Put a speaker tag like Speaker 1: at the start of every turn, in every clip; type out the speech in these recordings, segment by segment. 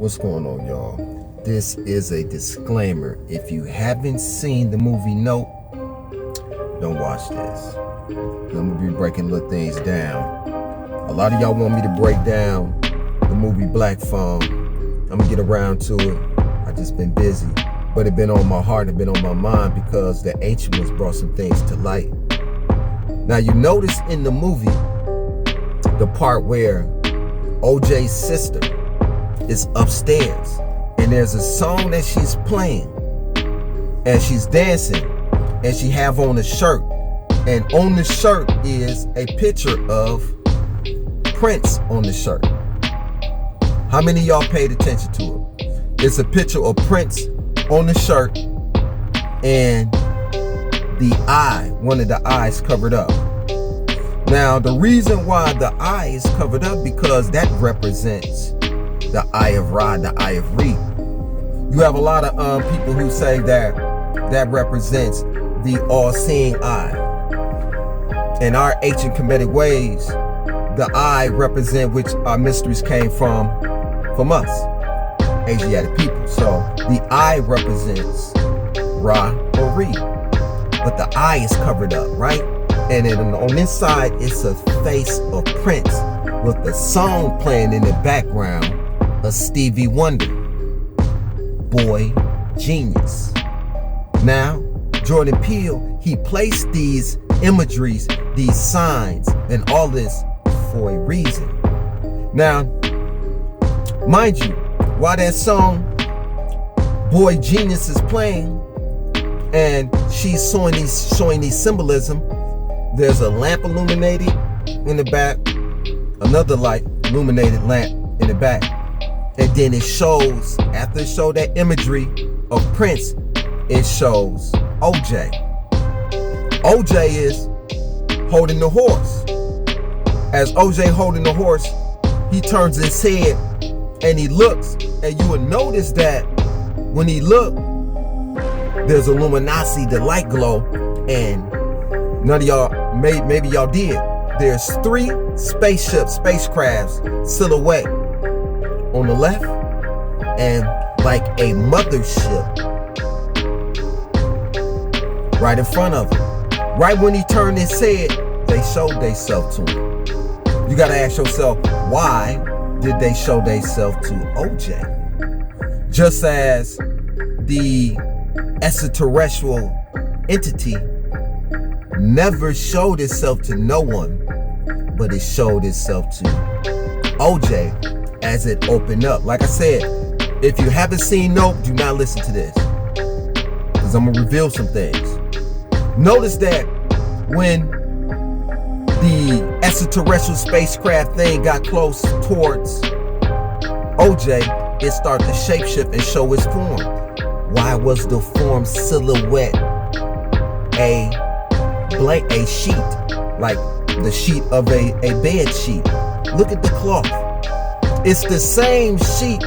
Speaker 1: What's going on, y'all? This is a disclaimer. If you haven't seen the movie Nope, don't watch this. I'm gonna be breaking little things down. A lot of y'all want me to break down the movie Black Phone. I'm gonna get around to it. I just been busy, but it been on my heart, it been on my mind because the ancient ones brought some things to light. Now you notice in the movie the part where OJ's sister is upstairs and there's a song that she's playing and she's dancing and she have on a shirt, and on the shirt is a picture of Prince on the shirt. How many of y'all paid attention to it? It's a picture of Prince on the shirt and the eye, one of the eyes covered up. Now the reason why the eye is covered up because that represents the eye of Ra, the eye of Re. You have a lot of people who say that that represents the all-seeing eye. In our ancient Kemetic ways, the eye represent which our mysteries came from us, Asiatic people. So the eye represents Ra or Re, but the eye is covered up, right? And then on this side, it's a face of Prince with the song playing in the background of Stevie Wonder, Boy Genius. Now, Jordan Peele, he placed these imageries, these signs, and all this for a reason. Now, mind you, while that song, Boy Genius, is playing, and she's showing these symbolism, there's a lamp illuminated in the back, another light illuminated lamp in the back. And then it shows, after it showed that imagery of Prince, it shows OJ. OJ is holding the horse. As OJ holding the horse, he turns his head and he looks, and you will notice that when he looked, there's a luminosity, the light glow, and none of y'all, maybe y'all did. There's 3 spacecrafts silhouette on the left, and like a mothership right in front of him. Right when he turned his head, they showed themselves to him. You gotta ask yourself, why did they show themselves to OJ? Just as the extraterrestrial entity never showed itself to no one, but it showed itself to OJ as it opened up. Like I said, if you haven't seen Nope, do not listen to this, because I'm gonna reveal some things. Notice that when the extraterrestrial spacecraft thing got close towards OJ, it started to shapeshift and show its form. Why was the form silhouette a sheet, like the sheet of a bed sheet? Look at the cloth. It's the same sheet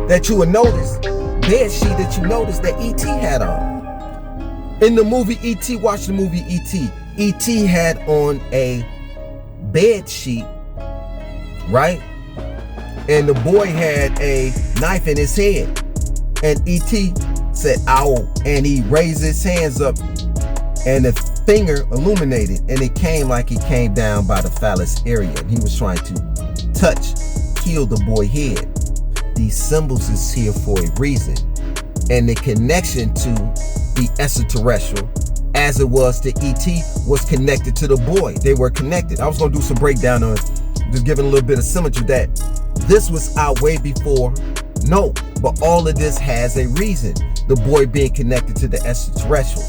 Speaker 1: that you would notice, bed sheet that you noticed that E.T. had on. In the movie E.T., watch the movie E.T. E.T. had on a bed sheet, right? And the boy had a knife in his head. And E.T. said, ow, and he raised his hands up and the finger illuminated, and it came like it came down by the phallus area, and he was trying to heal the boy head. These symbols is here for a reason, and the connection to the extraterrestrial, as it was to E.T., was connected to the boy. They were connected. I was going to do some breakdown on it, just giving a little bit of symmetry that this was out way before Nope, but all of this has a reason. The boy being connected to the extraterrestrial.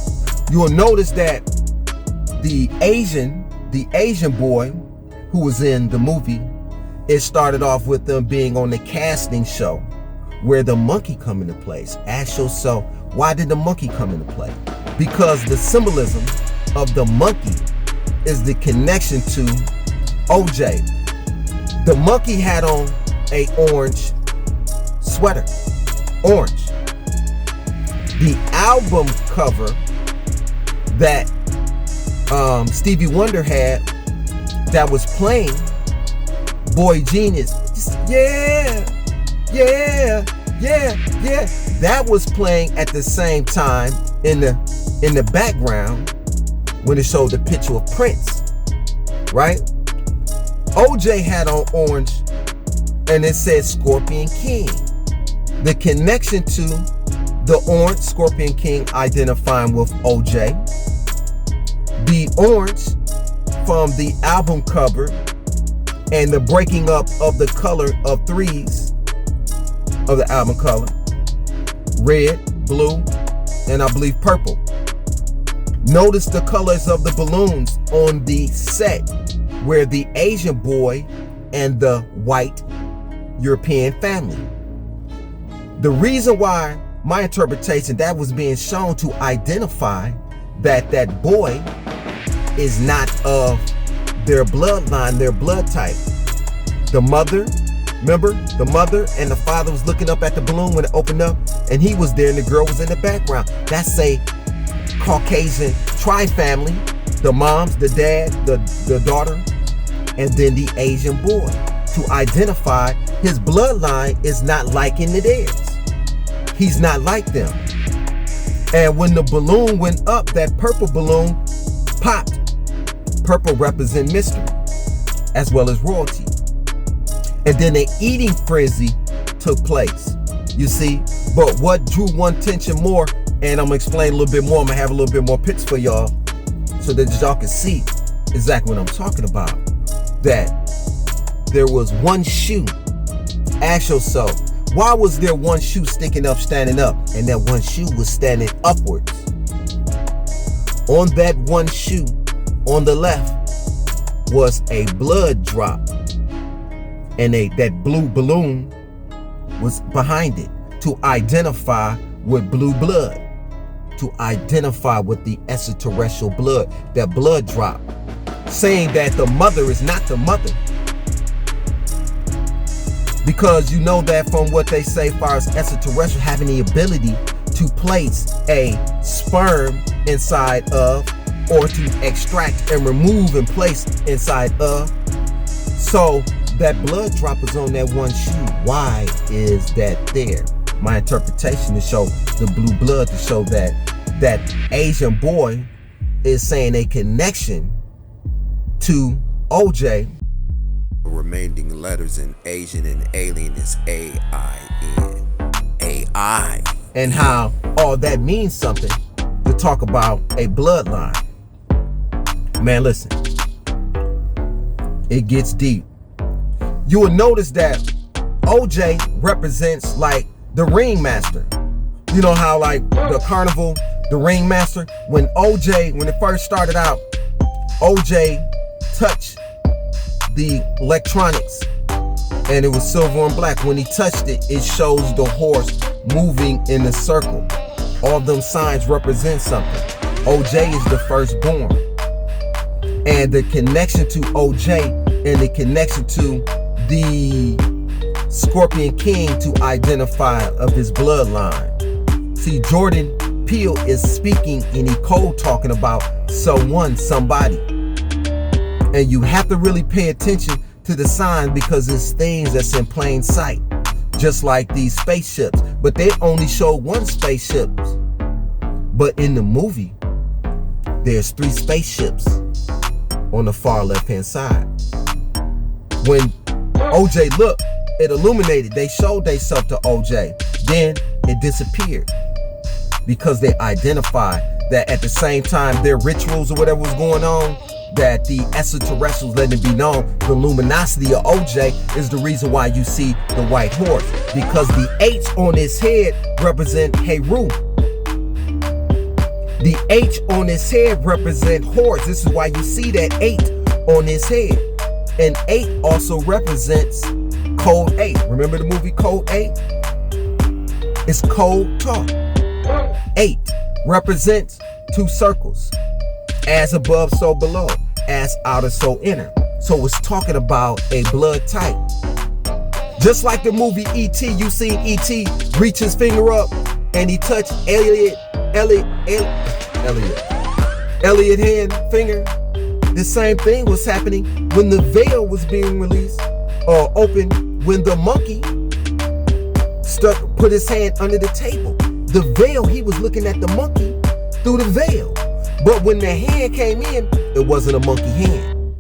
Speaker 1: You will notice that the Asian boy who was in the movie, it started off with them being on the casting show where the monkey come into place. Ask yourself, why did the monkey come into play? Because the symbolism of the monkey is the connection to OJ. The monkey had on a orange sweater, orange. The album cover that Stevie Wonder had that was playing Boy Genius, just, yeah, Yeah. That was playing at the same time in the background when it showed the picture of Prince, right? OJ had on orange and it said Scorpion King. The connection to the orange Scorpion King identifying with OJ. The orange from the album cover and the breaking up of the color of threes of the album color. Red, blue, and I believe purple. Notice the colors of the balloons on the set where the Asian boy and the white European family. The reason why my interpretation that was being shown to identify that boy is not of their bloodline, their blood type. The mother, remember, the mother and the father was looking up at the balloon when it opened up, and he was there and the girl was in the background. That's a Caucasian tri-family, the moms, the dad, the daughter, and then the Asian boy. To identify his bloodline is not like in the theirs. He's not like them. And when the balloon went up, that purple balloon popped. Purple represents mystery as well as royalty. And then an eating frenzy took place. You see, but what drew one tension more, and I'm gonna explain a little bit more, I'm gonna have a little bit more pictures for y'all so that y'all can see exactly what I'm talking about. That there was one shoe. Ask yourself, why was there one shoe sticking up, standing up, and that one shoe was standing upwards? On that one shoe, on the left, was a blood drop, and that blue balloon was behind it to identify with blue blood, to identify with the extraterrestrial blood, that blood drop, saying that the mother is not the mother. Because you know that from what they say as far as extraterrestrial having the ability to place a sperm inside of, or to extract and remove and place inside of. So that blood drop is on that one shoe. Why is that there? My interpretation to show the blue blood, to show that that Asian boy is saying a connection to OJ.
Speaker 2: Remaining letters in Asian and alien is A-I-N. A-I.
Speaker 1: And how all that means something to talk about a bloodline. Man, listen. It gets deep. You will notice that OJ represents like the ringmaster. You know how like the carnival, the ringmaster, when it first started out, OJ touched the electronics and it was silver and black. When he touched it, it shows the horse moving in a circle. All them signs represent something. OJ is the firstborn. And the connection to OJ and the connection to the Scorpion King to identify of his bloodline. See, Jordan Peele is speaking and he cold talking about someone, somebody. And you have to really pay attention to the sign because it's things that's in plain sight. Just like these spaceships. But they only show one spaceship. But in the movie, there's 3 spaceships on the far left-hand side. When OJ looked, it illuminated. They showed themselves to OJ. Then it disappeared. Because they identified that at the same time their rituals or whatever was going on, that the extraterrestrials letting it be known the luminosity of OJ is the reason why you see the white horse. Because the H on his head represent Heru. The H on his head represent horse. This is why you see that 8 on his head. And 8 also represents Code 8. Remember the movie Code 8? It's Code Talk. 8 represents 2 circles. As above, so below. As outer, so inner. So it's talking about a blood type. Just like the movie E.T., you seen E.T. reach his finger up and he touched Elliot hand finger. The same thing was happening when the veil was being released or opened, when the monkey put his hand under the table. The veil, he was looking at the monkey through the veil. But when the hand came in, it wasn't a monkey hand.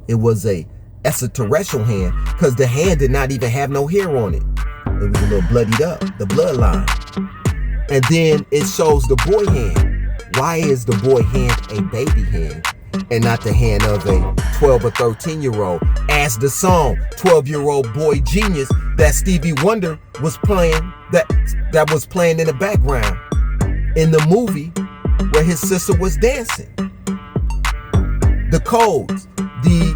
Speaker 1: It was a extraterrestrial hand, because the hand did not even have no hair on it. It was a little bloodied up, the bloodline. And then it shows the boy hand. Why is the boy hand a baby hand and not the hand of a 12 or 13-year-old? As the song 12-year-old boy genius that Stevie Wonder was playing, that was playing in the background in the movie where his sister was dancing. The codes, the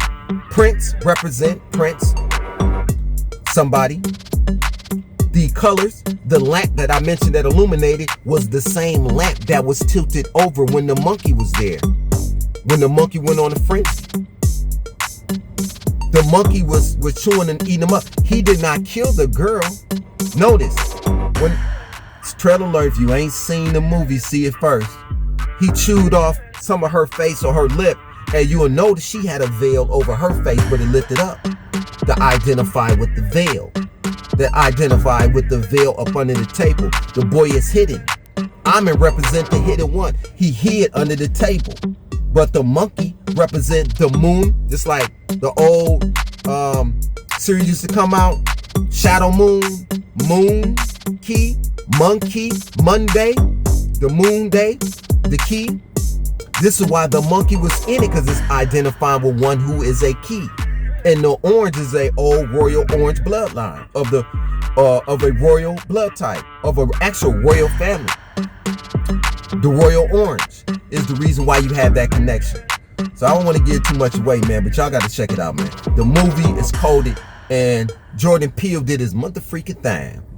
Speaker 1: prints represent Prince, somebody. The colors, the lamp that I mentioned that illuminated was the same lamp that was tilted over when the monkey was there. When the monkey went on a frenzy. The monkey was chewing and eating him up. He did not kill the girl. Notice, when trailer alert, if you ain't seen the movie, see it first. He chewed off some of her face or her lip, and you will notice she had a veil over her face, but it lifted up to identify with the veil. That identify with the veil up under the table. The boy is hidden. Amen represent the hidden one. He hid under the table. But the monkey represent the moon, just like the old series used to come out. Shadow Moon, Moon Key, Monkey, Monday, the Moon Day, the key. This is why the monkey was in it, because it's identifying with one who is a key. And the orange is a old royal orange bloodline of a royal blood type, of an actual royal family. The royal orange is the reason why you have that connection. So I don't want to give too much away, man, but y'all got to check it out, man. The movie is coded, and Jordan Peele did his mother freaking thing.